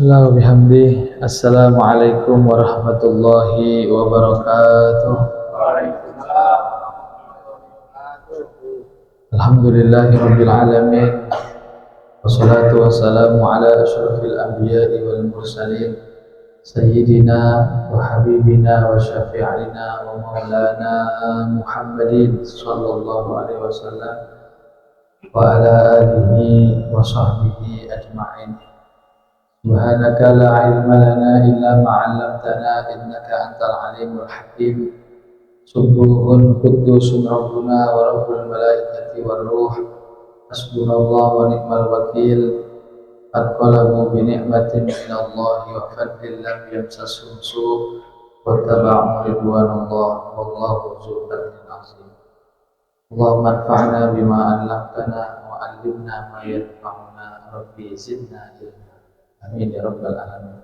Bismillah wa bihamdih. Assalamualaikum warahmatullahi wabarakatuh. Alhamdulillahi rabbil alamin. Wassalatu wassalamu ala asyrafil anbiya'i wal mursalin sayyidina wa habibina wa syafi'ina wa maulana Muhammadin sallallahu alaihi wasallam wa ala alihi wa sahbihi ajma'in. Subhanaka la ilma lana illa ma 'allamtana innaka antal alimul hakim. Subuhun qudusun rabbuna wa rabbul malaikati war ruh. Hasbunallahu wa ni'mal wakil. Anqalabu bi ni'matin minallahi wa fadlin lam yamsasum su' wa taba'u ridwanallah wallahu dzul fadlin azim. Allahumma anfa'na bima 'allamtana wa 'allimna ma yanfa'una rabbi zidna ilma. Amin ya rabbal alamin.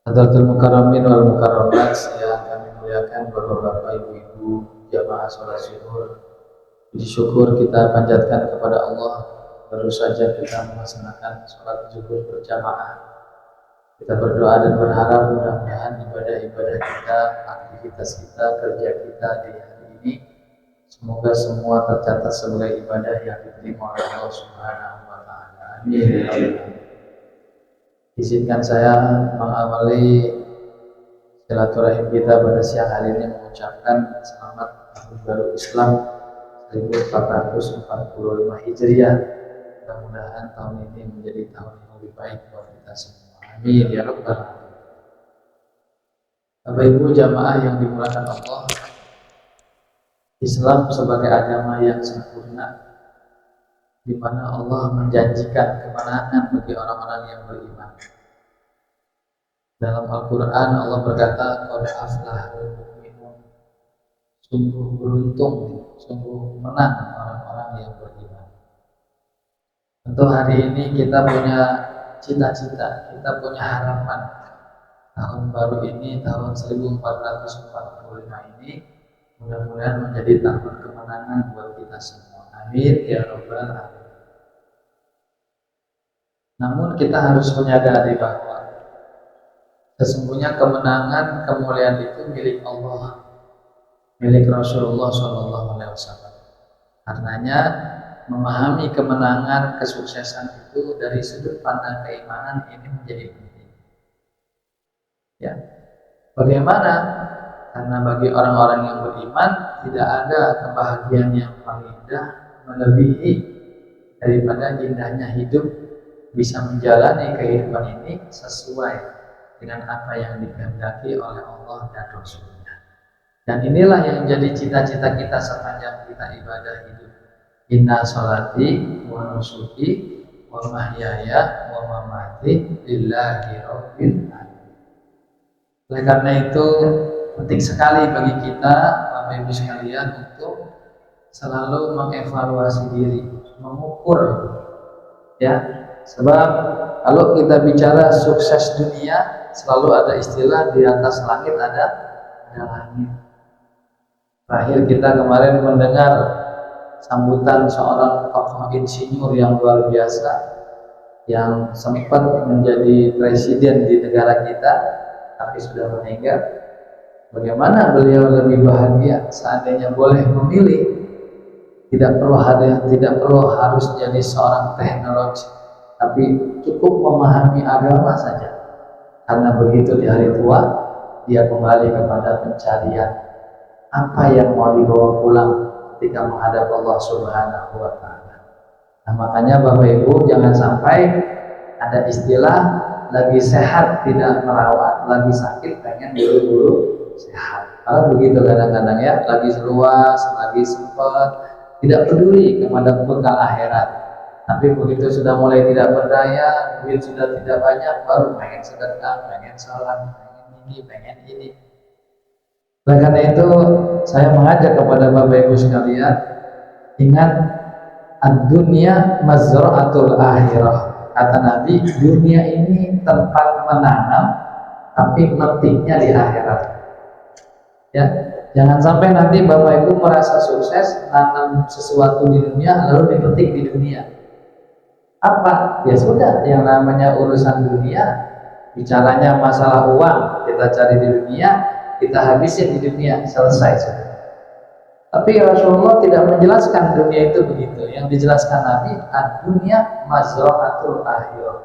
Hadratul mukarramin wal mukarramat yang kami muliakan, bapak-bapak, ibu-ibu, jamaah salat zuhur. Puji syukur kita panjatkan kepada Allah, baru saja kita melaksanakan salat zuhur berjamaah. Kita berdoa dan berharap mudah-mudahan ibadah-ibadah kita, aktivitas kita, kerja kita di hari ini semoga semua tercatat sebagai ibadah yang diterima oleh Allah Subhanahu wa taala. Amin ya rabbal alamin. Izinkan saya mengawali silaturahim kita pada siang hari ini mengucapkan selamat Tahun Baru Islam 1445 Hijriah. Mudah-mudahan tahun ini menjadi tahun yang lebih baik buat kita semua. Amin ya rabbal alamin. Bapak Ibu jamaah yang dimuliakan Allah, Islam sebagai agama yang sempurna, di mana Allah menjanjikan kemenangan bagi orang-orang yang beriman. Dalam Al-Quran Allah berkata, qad aflahal mu'minun, sungguh beruntung, sungguh menang orang-orang yang beriman. Tentu hari ini kita punya cita-cita, kita punya harapan. Tahun baru ini, tahun 1445 ini, mudah-mudahan menjadi tahun kemenangan buat kita semua. Amin ya rabbal alamin. Namun kita harus menyadari bahwa sesungguhnya kemenangan, kemuliaan itu milik Allah, milik Rasulullah SAW. Karenanya memahami kemenangan, kesuksesan itu dari sudut pandang keimanan ini menjadi penting. Ya, bagaimana? Karena bagi orang-orang yang beriman tidak ada kebahagiaan yang paling indah melebihi daripada indahnya hidup, bisa menjalani kehidupan ini sesuai dengan apa yang dikehendaki oleh Allah dan Rasulnya. Dan inilah yang jadi cita-cita kita sepanjang kita ibadah hidup. Inna sholati wa nusuki wa mahyaya wa mamati lillahi rabbil alamin. Oleh karena itu penting sekali bagi kita, Bapak Ibu sekalian, untuk selalu mengevaluasi diri, mengukur, ya. Sebab kalau kita bicara sukses dunia, selalu ada istilah di atas langit ada langit. Terakhir kita kemarin mendengar sambutan seorang tokoh insinyur yang luar biasa yang sempat menjadi presiden di negara kita, tapi sudah meninggal. Bagaimana beliau lebih bahagia seandainya boleh memilih, tidak perlu harus jadi seorang teknologi, tapi cukup memahami agama saja. Karena begitu di hari tua dia kembali kepada pencarian apa yang mau dibawa pulang ketika menghadap Allah Subhanahu wa taala. Nah, makanya Bapak Ibu jangan sampai ada istilah lagi sehat tidak merawat, lagi sakit pengen buru-buru sehat. Kalau begitu kadang-kadang ya, lagi luas, lagi sempat, tidak peduli kepada bekal akhirat. Tapi begitu sudah mulai tidak berdaya, duit sudah tidak banyak, baru pengen sedekah, pengen salat, pengen ini. Oleh karena itu, saya mengajak kepada Bapak Ibu sekalian, ingat ad-dunya mazra'atul akhirah. Kata Nabi, dunia ini tempat menanam, tapi metiknya di akhirat. Ya, jangan sampai nanti Bapak Ibu merasa sukses nanam sesuatu di dunia lalu dipetik di dunia. Apa? Ya sudah, yang namanya urusan dunia, bicaranya masalah uang, kita cari di dunia, kita habisin di dunia, selesai sudah. Tapi Rasulullah tidak menjelaskan dunia itu begitu. Yang dijelaskan Nabi, dunia mazra'atul akhirah.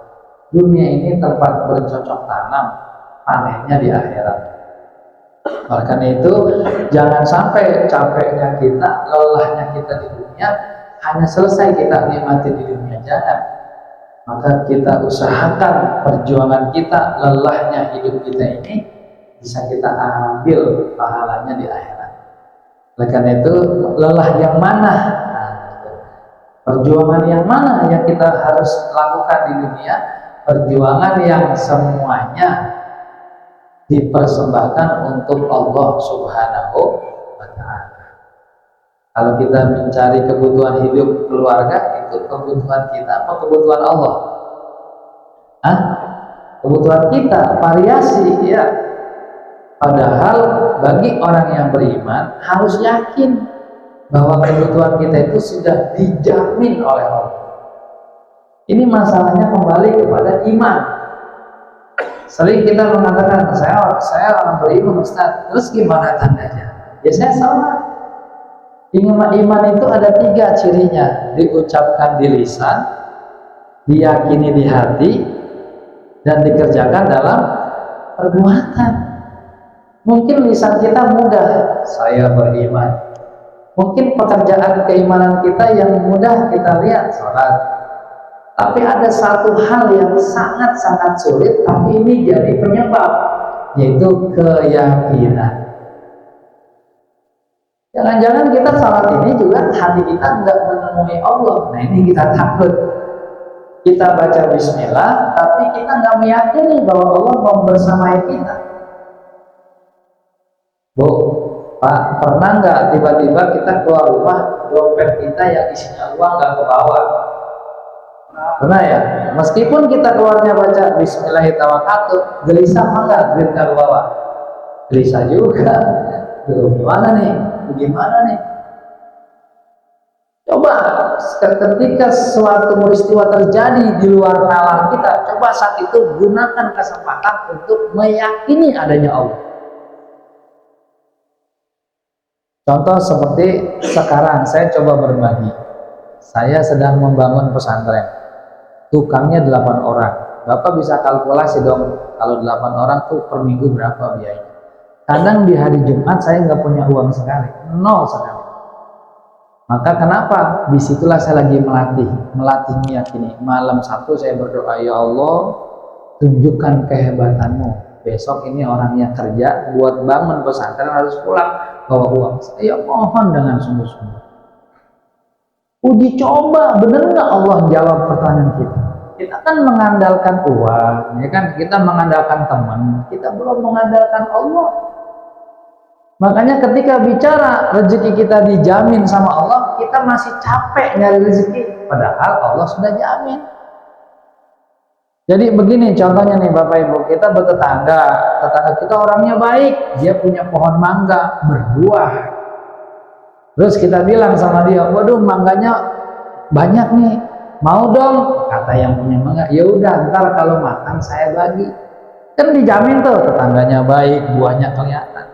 Dunia ini tempat bercocok tanam, panennya di akhirat. Oleh karena itu, jangan sampai capeknya kita, lelahnya kita di dunia hanya selesai kita nikmati di dunia, jangan. Maka kita usahakan perjuangan kita, lelahnya hidup kita ini bisa kita ambil pahalanya di akhirat. Oleh karena itu, lelah yang mana? Nah, perjuangan yang mana yang kita harus lakukan di dunia? Perjuangan yang semuanya dipersembahkan untuk Allah Subhanahu wa Ta'ala. Kalau kita mencari kebutuhan hidup keluarga, itu kebutuhan kita apa kebutuhan Allah? Hah? Kebutuhan kita, variasi ya. Padahal bagi orang yang beriman harus yakin bahwa kebutuhan kita itu sudah dijamin oleh Allah. Ini masalahnya kembali kepada iman. Sering kita mengatakan, saya orang beriman Ustaz, terus gimana tandanya? Ya saya salah. Iman itu ada 3 cirinya, diucapkan di lisan, diyakini di hati, dan dikerjakan dalam perbuatan. Mungkin lisan kita mudah, saya beriman. Mungkin pekerjaan keimanan kita yang mudah kita lihat, sholat. Tapi ada satu hal yang sangat-sangat sulit, tapi ini jadi penyebab, yaitu keyakinan. Jangan-jangan kita salat ini juga hati kita nggak menemui Allah. Nah ini kita takut. Kita baca bismillah, tapi kita nggak meyakini bahwa Allah membersamai kita. Bu, Pak, pernah nggak tiba-tiba kita keluar rumah, dompet kita yang isinya uang nggak kebawa? Pernah ya? Meskipun kita keluarnya baca bismillahirrahmanirrahim, gelisah enggak duit nggak kebawa? Gelisah juga. Duh, gimana nih? Bagaimana nih? Coba ketika suatu peristiwa terjadi di luar nalar kita, coba saat itu gunakan kesempatan untuk meyakini adanya Allah. Contoh seperti sekarang saya coba berbagi. Saya sedang membangun pesantren. Tukangnya 8 orang. Bapak bisa kalkulasi dong, kalau 8 orang tuh per minggu berapa biayanya. Kadang di hari Jumat saya nggak punya uang sekali, 0 sekali. Maka kenapa? Disitulah saya lagi melatih meyakini. Malam Sabtu saya berdoa, ya Allah, tunjukkan kehebatanmu. Besok ini orangnya kerja buat bangun pesantren harus pulang bawa uang. Saya mohon dengan sungguh-sungguh. Uji coba, bener nggak Allah jawab pertanyaan kita? Kita kan mengandalkan uang, ya kan? Kita mengandalkan teman, kita belum mengandalkan Allah. Makanya ketika bicara rezeki kita dijamin sama Allah, kita masih capek nyari rezeki, padahal Allah sudah jamin. Jadi begini contohnya nih Bapak Ibu, kita bertetangga, tetangga kita orangnya baik, dia punya pohon mangga berbuah. Terus kita bilang sama dia, waduh mangganya banyak nih, mau dong? Kata yang punya mangga, ya udah ntar kalau makan saya bagi. Kan dijamin tuh tetangganya baik, buahnya kelihatan.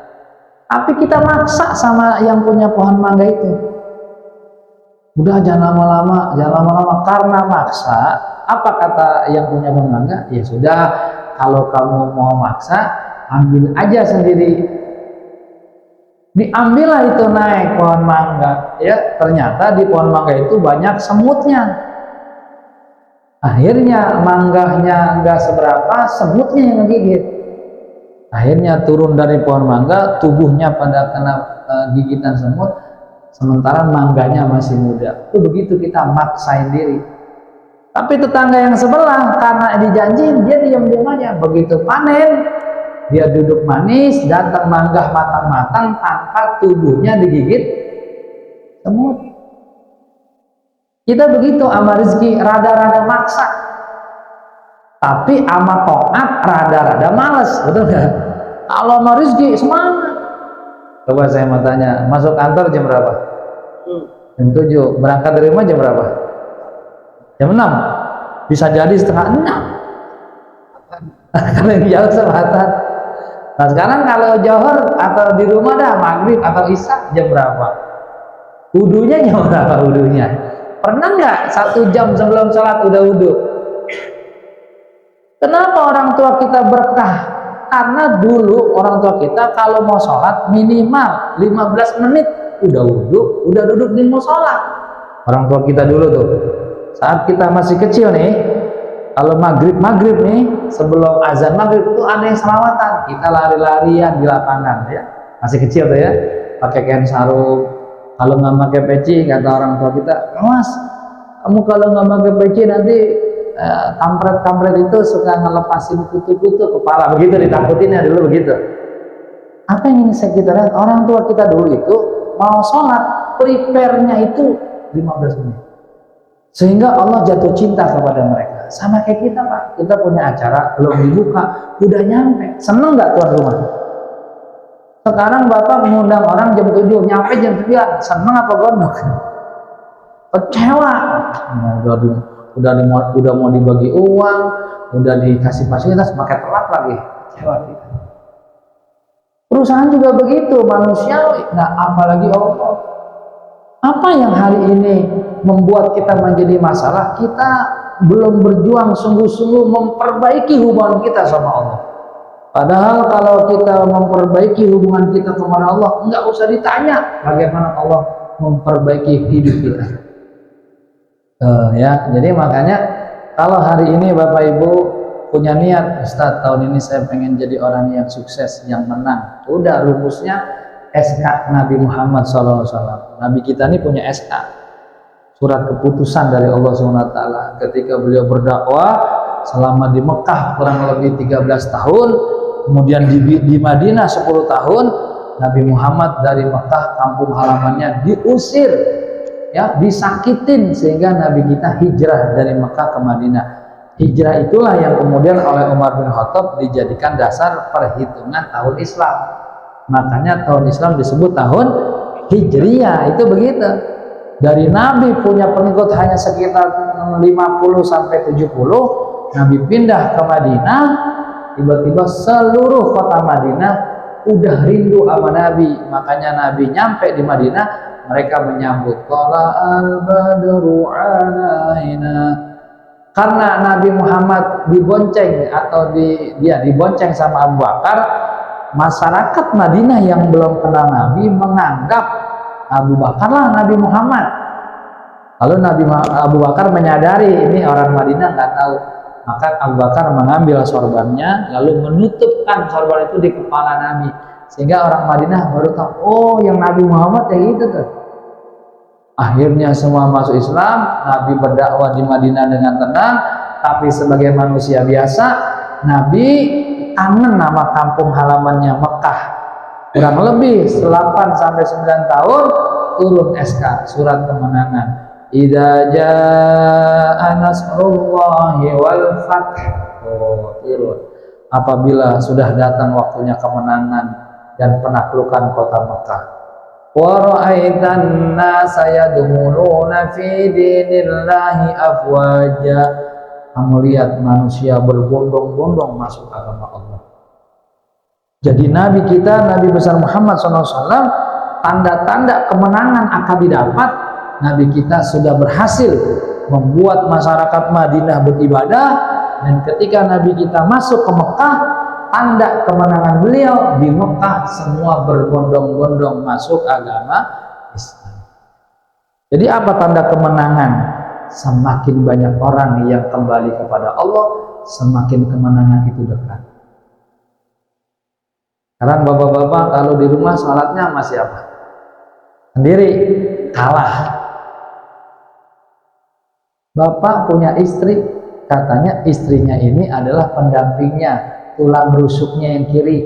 Tapi kita maksa sama yang punya pohon mangga itu. Udah jangan lama-lama karena maksa. Apa kata yang punya pohon mangga? Ya sudah, kalau kamu mau maksa, ambil aja sendiri. Diambillah itu naik pohon mangga, ya ternyata di pohon mangga itu banyak semutnya. Akhirnya mangganya nggak seberapa, semutnya yang ngegigit. Akhirnya turun dari pohon mangga, tubuhnya pada kena gigitan semut, sementara mangganya masih muda. Itu begitu kita maksain diri. Tapi tetangga yang sebelah karena dijanjiin, dia diam-diam aja. Begitu panen, dia duduk manis, datang mangga matang-matang tanpa tubuhnya digigit semut. Kita begitu sama rezeki, rada-rada maksa. Tapi ama to'at rada-rada males, betul nggak? Kalau sama rezeki semangat. Coba saya mau tanya, masuk kantor jam berapa? Jam 7. Berangkat dari rumah jam berapa? Jam 6. bisa jadi setengah 6. Kalau yang jauh selatan. Nah sekarang kalau Johor atau di rumah dah maghrib atau isya jam berapa? Wudunya jam berapa wudunya? Pernah nggak 1 jam sebelum sholat udah wudu? Kenapa orang tua kita berkah? Karena dulu orang tua kita kalau mau sholat minimal 15 menit udah wudu, udah duduk di musola. Orang tua kita dulu tuh, saat kita masih kecil nih, kalau maghrib nih, sebelum azan maghrib itu ada yang selawatan, kita lari-larian di lapangan ya, masih kecil tuh ya, pakai kain sarung. Kalau nggak pakai peci, kata orang tua kita, Mas, kamu kalau nggak pakai peci nanti kampret itu suka ngelepasin kutu-kutu kepala, begitu ditakutin ya dulu begitu. Apa yang ingin saya kita lihat, orang tua kita dulu itu mau sholat, prepare-nya itu 15 menit. Sehingga Allah jatuh cinta kepada mereka. Sama kayak kita Pak, kita punya acara, belum dibuka, udah nyampe. Seneng nggak tuan rumah? Sekarang Bapak mengundang orang jam 7, nyampe jam 9, seneng apa gondok? Kecewa. Udah mau dibagi uang, udah dikasih fasilitas, pakai telat lagi. Kecewa kita. Perusahaan juga begitu, manusiawi. Nah, apalagi Allah. Apa yang hari ini membuat kita menjadi masalah? Kita belum berjuang sungguh-sungguh memperbaiki hubungan kita sama Allah. Padahal kalau kita memperbaiki hubungan kita kepada Allah, nggak usah ditanya bagaimana Allah memperbaiki hidup kita. Ya, jadi makanya kalau hari ini Bapak Ibu punya niat, Ustadz tahun ini saya pengen jadi orang yang sukses, yang menang. Udah rumusnya SK Nabi Muhammad SAW. Nabi kita ini punya SK, surat keputusan dari Allah SWT. Ketika beliau berdakwah selama di Mekah kurang lebih 13 tahun, kemudian di Madinah 10 tahun, Nabi Muhammad dari Mekah kampung halamannya diusir, ya, disakitin, sehingga Nabi kita hijrah dari Mekah ke Madinah. Hijrah itulah yang kemudian oleh Umar bin Khattab dijadikan dasar perhitungan tahun Islam. Makanya tahun Islam disebut tahun Hijriyah, itu begitu. Dari Nabi punya pengikut hanya sekitar 50 sampai 70, Nabi pindah ke Madinah, tiba-tiba seluruh kota Madinah udah rindu sama Nabi. Makanya Nabi nyampe di Madinah, mereka menyambut Tala'al badru alaina. Karena Nabi Muhammad dibonceng atau dibonceng sama Abu Bakar, masyarakat Madinah yang belum kenal Nabi menganggap Abu Bakar lah Nabi Muhammad. Lalu Abu Bakar menyadari ini orang Madinah nggak tahu, maka Abu Bakar mengambil sorbannya lalu menutupkan sorban itu di kepala Nabi, sehingga orang Madinah baru tahu, oh yang Nabi Muhammad kayak gitu tuh. Akhirnya semua masuk Islam. Nabi berdakwah di Madinah dengan tenang, tapi sebagai manusia biasa Nabi kangen nama kampung halamannya Mekah. Kurang lebih 8 sampai 9 tahun turun SK surat kemenangan. Idza jaa nasrullahi wal fath. Oh, turun. Apabila sudah datang waktunya kemenangan dan penaklukan kota Mekah. Wa ra'aitan nasa yadkhuluna fi dinillahi afwaja. Kamu lihat manusia berbondong-bondong masuk agama Allah. Jadi Nabi kita, Nabi besar Muhammad SAW, tanda-tanda kemenangan akan didapat. Nabi kita sudah berhasil membuat masyarakat Madinah beribadah, dan ketika Nabi kita masuk ke Mekah, tanda kemenangan beliau di Mekah semua berbondong-bondong masuk agama Islam. Jadi apa tanda kemenangan? Semakin banyak orang yang kembali kepada Allah, semakin kemenangan itu dekat. Sekarang bapak-bapak kalau di rumah sholatnya masih apa? Sendiri, kalah. Bapak punya istri, katanya istrinya ini adalah pendampingnya, tulang rusuknya yang kiri.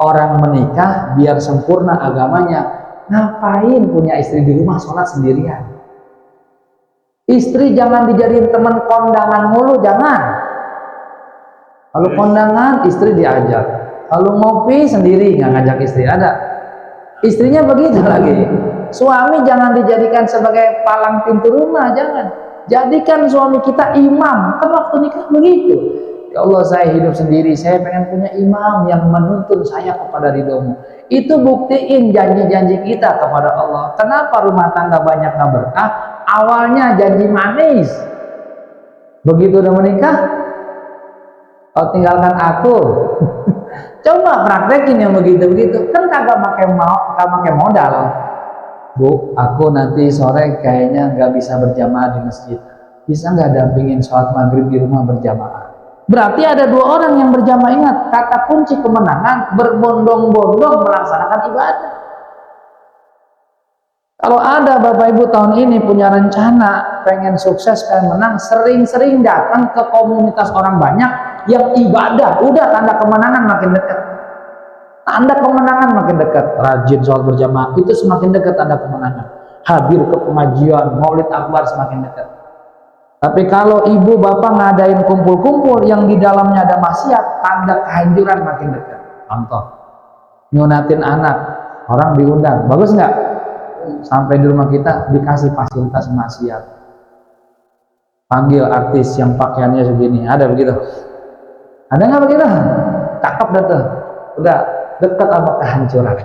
Orang menikah biar sempurna agamanya. Ngapain punya istri di rumah sholat sendirian? Istri jangan dijadiin teman kondangan mulu, jangan. Kalau kondangan istri diajak, kalau ngopi sendiri nggak ngajak istri, ada. Istrinya begitu lagi. Suami jangan dijadikan sebagai palang pintu rumah, jangan. Jadikan suami kita imam. Kan waktu nikah begitu. Ya Allah, saya hidup sendiri, saya pengen punya imam yang menuntun saya kepada ridhomu. Itu buktiin janji-janji kita kepada Allah. Kenapa rumah tangga banyak gak berkah? Awalnya janji manis, begitu udah menikah, kau tinggalkan aku. Coba praktekin yang begitu-begitu, kan kagak pakai modal. Bu, aku nanti sore kayaknya nggak bisa berjamaah di masjid. Bisa nggak dampingin sholat maghrib di rumah berjamaah? Berarti ada dua orang yang berjamaah. Ingat, kata kunci kemenangan berbondong-bondong melaksanakan ibadah. Kalau ada Bapak Ibu tahun ini punya rencana pengen sukses, pengen menang, sering-sering datang ke komunitas orang banyak yang ibadah. Udah tanda kemenangan makin dekat. Tanda kemenangan makin dekat. Rajin sholat berjamaah itu semakin dekat tanda kemenangan. Hadir ke pengajian, maulid akbar semakin dekat. Tapi kalau ibu bapak ngadain kumpul-kumpul yang di dalamnya ada maksiat, tanda kehancuran makin dekat. Contoh, nyunatin anak, orang diundang, bagus nggak? Sampai di rumah kita dikasih fasilitas maksiat. Panggil artis yang pakaiannya segini, ada begitu? Ada nggak begitu? Cakep dah tuh, udah dekat sama kehancuran.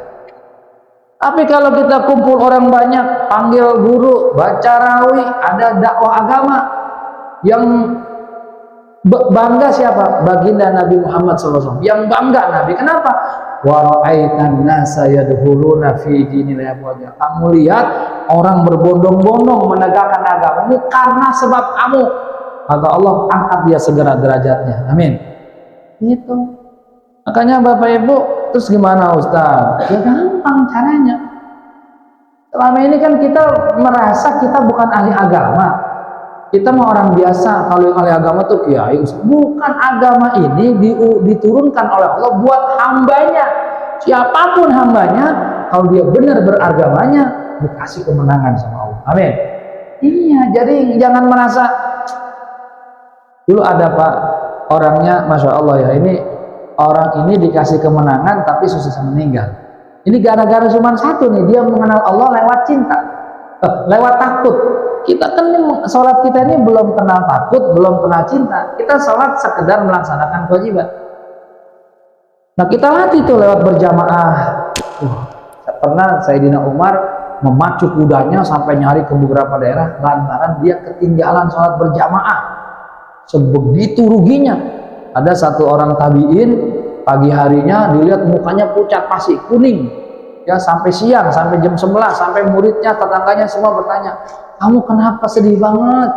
Tapi kalau kita kumpul orang banyak, panggil guru, baca rawi, ada dakwah agama, yang bangga siapa? Baginda Nabi Muhammad SAW. Yang bangga Nabi. Kenapa? Wa ra'aitan nasa yadkhuluna fi dinillahi afwaja. Kamu lihat orang berbondong-bondong menegakkan agamamu karena sebab kamu. Kata Allah, angkat dia segera derajatnya. Amin. Gitu. Makanya Bapak Ibu, terus gimana Ustaz? Ya gampang caranya. Selama ini kan kita merasa kita bukan ahli agama. Kita mau orang biasa. Kalau yang ahli agama tuh kiai. Bukan, agama ini diturunkan oleh Allah buat hambanya. Siapapun hambanya, kalau dia benar beragamanya, dikasih kemenangan sama Allah. Amin. Iya, jadi jangan merasa. Dulu ada Pak, orangnya Masya Allah ya, ini orang ini dikasih kemenangan tapi susah meninggal. Ini gara-gara cuma satu nih, dia mengenal Allah lewat cinta, lewat takut. Kita kan sholat kita ini belum kenal takut, belum kenal cinta. Kita sholat sekedar melaksanakan kewajiban. Nah kita latih tuh lewat berjamaah. Pernah Sayyidina Umar memacu kudanya sampai nyari ke beberapa daerah lantaran dia ketinggalan sholat berjamaah. Sebegitu ruginya. Ada satu orang tabiin, pagi harinya dilihat mukanya pucat pasi kuning, ya sampai siang, sampai jam 11, sampai muridnya, tetangganya semua bertanya, kamu kenapa sedih banget?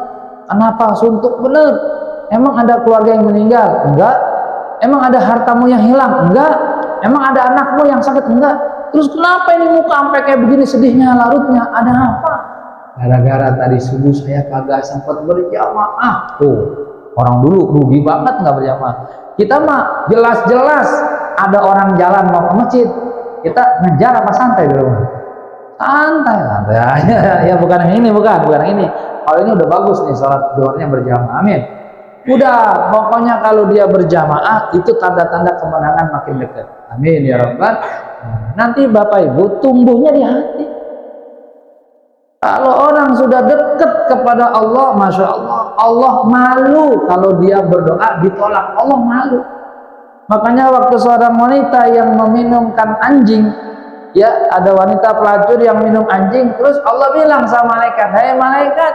Kenapa suntuk bener? Emang ada keluarga yang meninggal? Enggak. Emang ada hartamu yang hilang? Enggak. Emang ada anakmu yang sakit? Enggak. Terus kenapa ini muka sampai kayak begini sedihnya, larutnya? Ada apa? Gara-gara tadi subuh saya kagak sempat berjamaah. Tuh, orang dulu rugi banget nggak berjamaah. Kita mah jelas-jelas ada orang jalan mau ke masjid, kita ngejar apa santai di rumah? Santai. Ya bukan yang ini, bukan yang ini. Kalau ini udah bagus nih, sholat zuhurnya berjamaah. Amin. Udah, pokoknya kalau dia berjamaah itu tanda-tanda kemenangan makin dekat. Amin ya Rabbal. Nanti Bapak Ibu tumbuhnya di hati. Kalau orang sudah dekat kepada Allah, Masya Allah, Allah malu kalau dia berdoa ditolak. Allah malu. Makanya waktu seorang wanita yang meminumkan anjing, ya ada wanita pelacur yang minum anjing, terus Allah bilang sama malaikat, hai malaikat,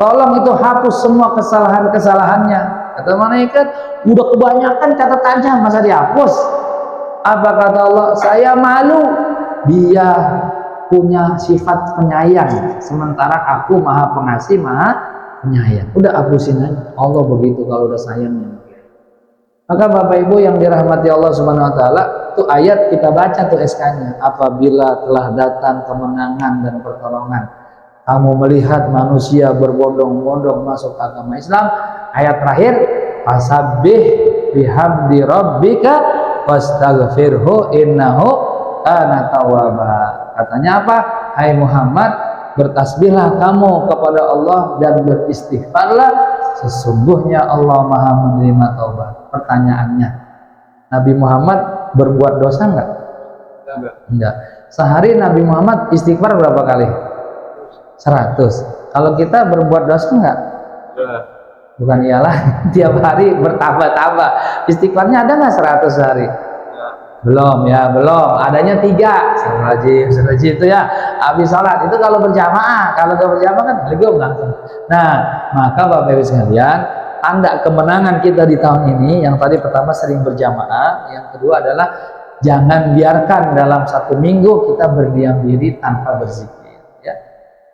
tolong itu hapus semua kesalahan-kesalahannya. Kata malaikat, udah kebanyakan catatannya masa dihapus? Apa kata Allah? Saya malu, dia punya sifat penyayang, sementara aku maha pengasih, maha penyayang. Udah hapusin aja. Allah begitu kalau udah sayangnya. Maka Bapak Ibu yang dirahmati Allah Subhanahu wa taala, itu ayat kita baca tuh SK-nya. Apabila telah datang kemenangan dan pertolongan, kamu melihat manusia berbondong-bondong masuk agama Islam. Ayat terakhir, fasabbih bihamdi rabbika wastaghfirhu innahu kana tawwaba. Katanya apa? Hai Muhammad, bertasbihlah kamu kepada Allah dan beristighfarlah, sesungguhnya Allah Maha menerima taubat. Pertanyaannya, Nabi Muhammad berbuat dosa enggak? Enggak. Sehari Nabi Muhammad istighfar berapa kali? 100. Kalau kita berbuat dosa enggak? Bukan iyalah, tiap hari bertambah-tambah. Istighfarnya ada nggak 100 hari? Belum ya, belum. Adanya 3. Astagfirullahaladzim itu ya. Habis sholat itu kalau berjamaah. Kalau nggak berjamaah kan belum langsung. Nah, maka Bapak Ibu sekalian, tanda kemenangan kita di tahun ini yang tadi pertama sering berjamaah, yang kedua adalah jangan biarkan dalam 1 minggu kita berdiam diri tanpa berzikir. Ya.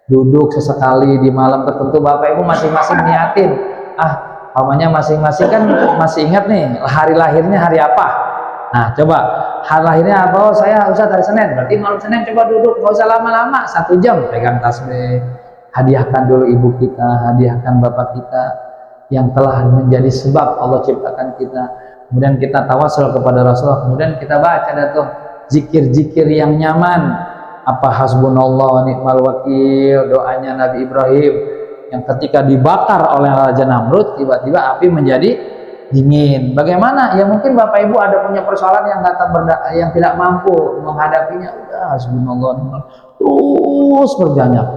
Duduk sesekali di malam tertentu, Bapak Ibu masing-masing niatin. Pamannya masing-masing kan masih ingat nih hari lahirnya hari apa. Nah coba hari lahirnya apa? Oh saya Ustaz hari Senin, berarti malam Senin coba duduk, nggak usah lama-lama, 1 jam pegang tasbih, hadiahkan dulu ibu kita, hadiahkan bapak kita yang telah menjadi sebab Allah ciptakan kita. Kemudian kita tawasul kepada Rasulullah, kemudian kita baca tuh zikir-zikir yang nyaman, apa hasbunallah wa ni'mal wakil, doanya Nabi Ibrahim yang ketika dibakar oleh Raja Namrud tiba-tiba api menjadi dingin. Bagaimana? Ya mungkin Bapak Ibu ada punya persoalan yang tidak mampu menghadapinya, udah hasbunallah terus berjanjak.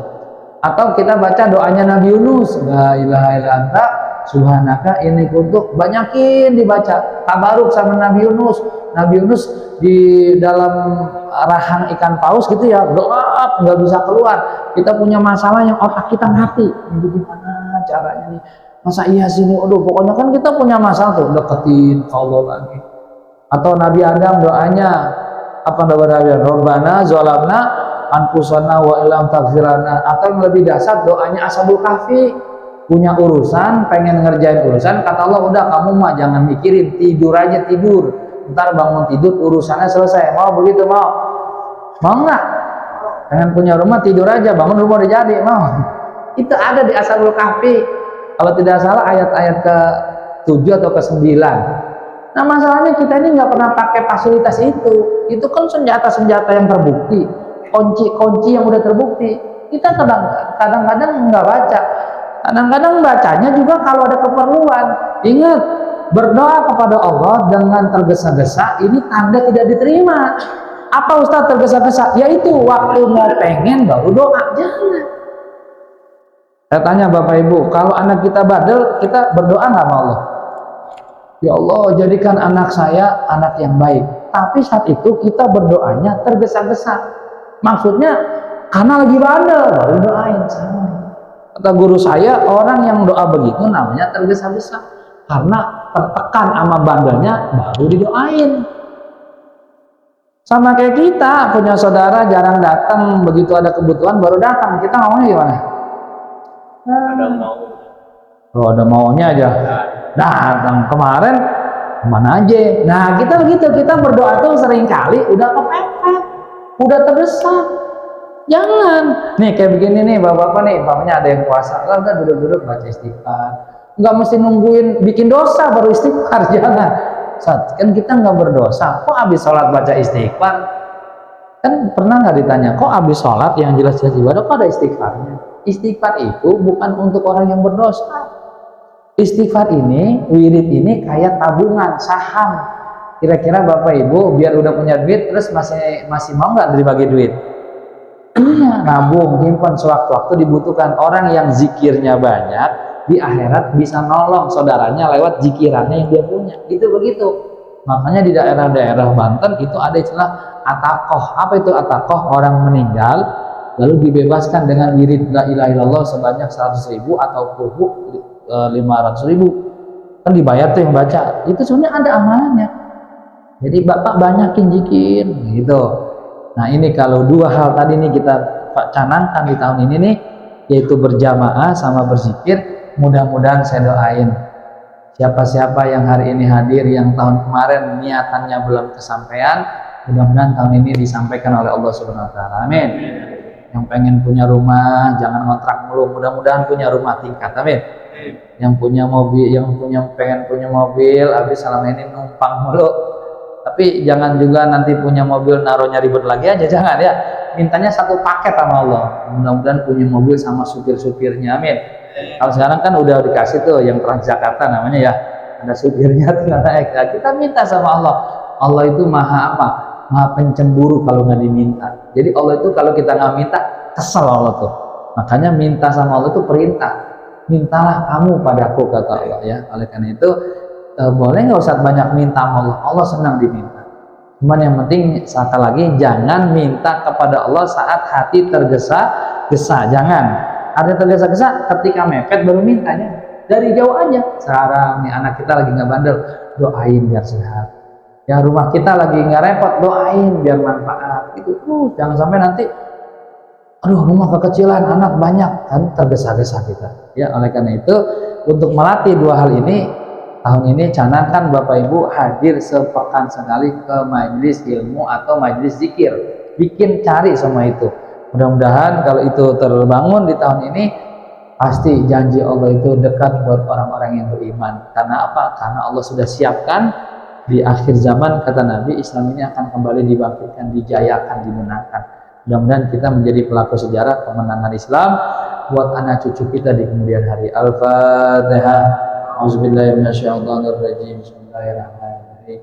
Atau kita baca doanya Nabi Yunus, la ilaha illa anta subhanaka inni kuntu, banyakin dibaca tabaruk sama Nabi Yunus. Nabi Yunus di dalam rahang ikan paus gitu ya, gelap nggak bisa keluar. Kita punya masalah yang otak kita mati, ini gimana caranya nih, masa iya sini, aduh pokoknya kan kita punya masalah tuh, deketin Allah lagi. Atau Nabi Adam doanya apa, Nabi Rabbana zolamna anfusana wa illam taghfirana. Atau yang lebih dasar doanya Ashabul Kahfi, punya urusan, pengen ngerjain urusan, kata Allah udah kamu mah jangan mikirin, tidur aja, tidur, ntar bangun tidur urusannya selesai. Mau begitu? Mau nggak? Pengen punya rumah, tidur aja, bangun rumah udah jadi. Mau? Itu ada di Ashabul Kahfi, kalau tidak salah ayat-ayat ke-7 atau ke-9. Nah masalahnya kita ini nggak pernah pakai fasilitas itu kan senjata-senjata yang terbukti, kunci-kunci yang udah terbukti. Kita kadang-kadang nggak baca, kadang-kadang bacanya juga kalau ada keperluan. Ingat, berdoa kepada Allah dengan tergesa-gesa ini tanda tidak diterima. Apa Ustaz tergesa-gesa? Yaitu waktu mau pengen baru doa. Jangan. Saya tanya Bapak Ibu, kalau anak kita bandel, kita berdoa nggak sama Allah? Ya Allah, jadikan anak saya anak yang baik. Tapi saat itu kita berdoanya tergesa-gesa. Maksudnya karena lagi bandel baru doain. Kata guru saya, orang yang doa begitu namanya tergesa-gesa, karena tertekan sama bandelnya baru didoain. Sama kayak kita punya saudara jarang datang, begitu ada kebutuhan baru datang. Kita ngomongnya gimana? Ada mau. Oh, ada maunya aja. Datang kemarin kemana aja. Nah kita begitu, kita berdoa tuh sering kali udah kepepet, udah terdesak. Jangan. Nih kayak begini nih bapak-bapak nih, bapaknya ada yang puasa, udah duduk-duduk baca istighfar. Nggak mesti nungguin bikin dosa baru istighfar, jangan. Saat kan kita nggak berdosa, kok habis sholat baca istighfar? Kan pernah nggak ditanya, kok habis sholat yang jelas-jelas ibadah kok ada istighfarnya? Istighfar itu bukan untuk orang yang berdosa. Istighfar ini, wirid ini kayak tabungan, saham. Kira-kira Bapak Ibu biar udah punya duit terus masih mau nggak dibagi duit? Iya, nabung, simpan sewaktu-waktu dibutuhkan. Orang yang zikirnya banyak di akhirat bisa nolong saudaranya lewat zikirannya yang dia punya. Itu begitu. Makanya di daerah-daerah Banten itu ada istilah atakoh. Apa itu atakoh? Orang meninggal lalu dibebaskan dengan wirid la ilaha illallah sebanyak 100.000 atau 500.000. Kan dibayar tuh yang baca. Itu sebenarnya ada amalannya. Jadi Bapak banyakin zikir gitu. Nah ini kalau dua hal tadi nih kita canangkan di tahun ini nih, yaitu berjamaah sama berzikir. Mudah-mudahan saya doain siapa-siapa yang hari ini hadir yang tahun kemarin niatannya belum kesampaian, mudah-mudahan tahun ini disampaikan oleh Allah Subhanahu wa taala. Amin. Yang pengen punya rumah jangan ngontrak mulu, mudah-mudahan punya rumah tingkat. Amin. Yang punya mobil, pengen punya mobil, habis selama ini numpang mulu. Tapi jangan juga nanti punya mobil naruhnya ribet lagi aja, jangan ya. Mintanya satu paket sama Allah. Mudah-mudahan punya mobil sama supir-supirnya. Amin. Kalau sekarang kan udah dikasih tuh yang Transjakarta namanya ya, ada supirnya tinggal naik. Nah, kita minta sama Allah. Allah itu maha apa? Maha pencemburu kalau nggak diminta. Jadi Allah itu kalau kita nggak minta kesel Allah tuh. Makanya minta sama Allah itu perintah. Mintalah kamu padaku, kata Allah ya. Oleh karena itu boleh nggak Ustaz banyak minta sama Allah? Allah senang diminta. Cuman yang penting sekali lagi jangan minta kepada Allah saat hati tergesa-gesa. Jangan. Ada tergesa-gesa ketika mepet baru mintanya. Dari jauh aja. Sekarang nih anak kita lagi nggak bandel, doain biar sehat. Ya rumah kita lagi nggak repot, doain biar manfaat. Itu jangan sampai nanti, aduh rumah kekecilan, anak banyak, kan tergesa-gesa kita. Ya oleh karena itu untuk melatih dua hal ini, tahun ini canangkan Bapak Ibu hadir sepekan sekali ke majelis ilmu atau majelis zikir. Bikin cari semua itu. Mudah-mudahan kalau itu terbangun di tahun ini, pasti janji Allah itu dekat buat orang-orang yang beriman. Karena apa? Karena Allah sudah siapkan di akhir zaman, kata Nabi, Islam ini akan kembali dibangkitkan, dijayakan, dimenangkan. Mudah-mudahan kita menjadi pelaku sejarah kemenangan Islam buat anak cucu kita di kemudian hari. Al-Fatihah. Auzubillahiminasyaitonirrajim. Bismillahirrahmanirrahim.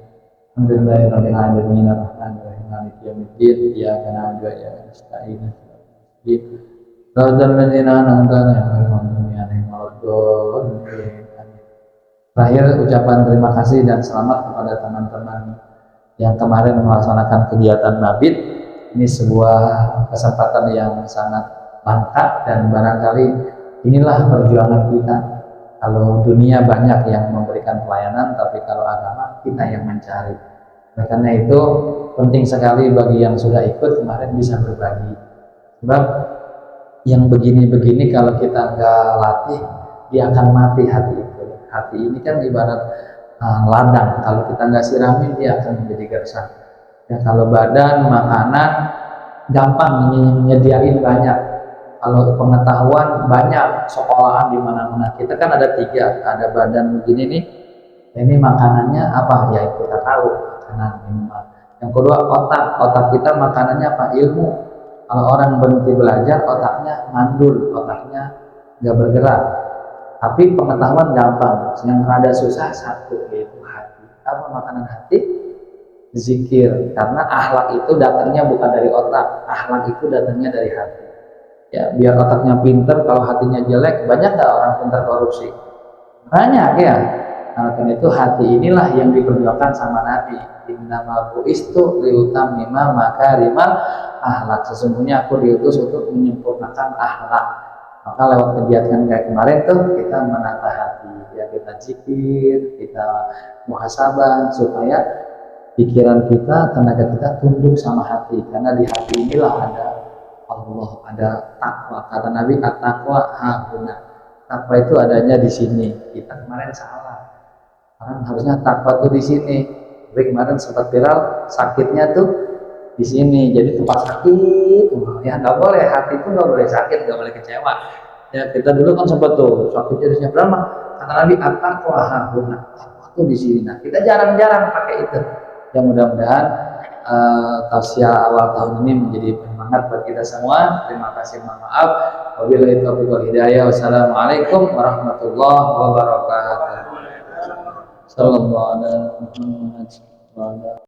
Alhamdulillahirabbil alamin arrahmanir rahim maliki yaumiddin iyyaka na'budu wa iyyaka nasta'in. Terakhir ucapan terima kasih dan selamat kepada teman-teman yang kemarin melaksanakan kegiatan Mabit. Ini sebuah kesempatan yang sangat langka dan barangkali inilah perjuangan kita. Kalau dunia banyak yang memberikan pelayanan, tapi kalau agama kita yang mencari. Oleh karena itu penting sekali bagi yang sudah ikut kemarin bisa berbagi. Sebab yang begini-begini kalau kita nggak latih, dia akan mati hati itu. Hati ini kan ibarat ladang, kalau kita nggak siramin dia akan menjadi gersang. Ya kalau badan, makanan gampang menyediain banyak. Kalau pengetahuan banyak, sekolahan di mana-mana. Kita kan ada tiga, ada badan begini nih. Ini makanannya apa? Ya kita tahu, makanan minuman. Yang kedua otak kita makanannya apa? Ilmu. Kalau orang berhenti belajar, otaknya mandul, otaknya nggak bergerak. Tapi pengetahuan gampang. Yang rada susah satu, yaitu hati. Apa makanan hati? Zikir. Karena akhlak itu datangnya bukan dari otak, akhlak itu datangnya dari hati. Ya, biar otaknya pinter, kalau hatinya jelek, banyak nggak orang pintar korupsi? Banyak ya. Karena itu hati inilah yang diperjuangkan sama Nabi. Innama bu'istu liutammima makarimal akhlak. Sesungguhnya aku diutus untuk menyempurnakan akhlak. Maka lewat kegiatan kayak kemarin tuh kita menata hati, ya kita zikir, kita muhasabah supaya pikiran kita, tenaga kita tunduk sama hati. Karena di hati inilah ada Allah, ada takwa. Kata Nabi, at-taqwa hahuna. Takwa itu adanya di sini. Kita kemarin salah. Orang harusnya takwa itu di sini. Tapi kemarin sempat viral sakitnya tuh di sini. Jadi tempat sakit, ya nggak boleh. Hati itu nggak boleh sakit, nggak boleh kecewa. Ya kita dulu kan sempat tuh sakit jenisnya berapa? Kata Nabi, at-taqwa hahuna. Takwa itu di sini. Nah kita jarang-jarang pakai itu. Ya mudah-mudahan tausiah awal tahun ini menjadi penyemangat buat kita semua. Terima kasih, mohon maaf. Wabillahi taufiq wal hidayah. Wassalamualaikum warahmatullahi wabarakatuh. Sallallahu alaihi wasallam.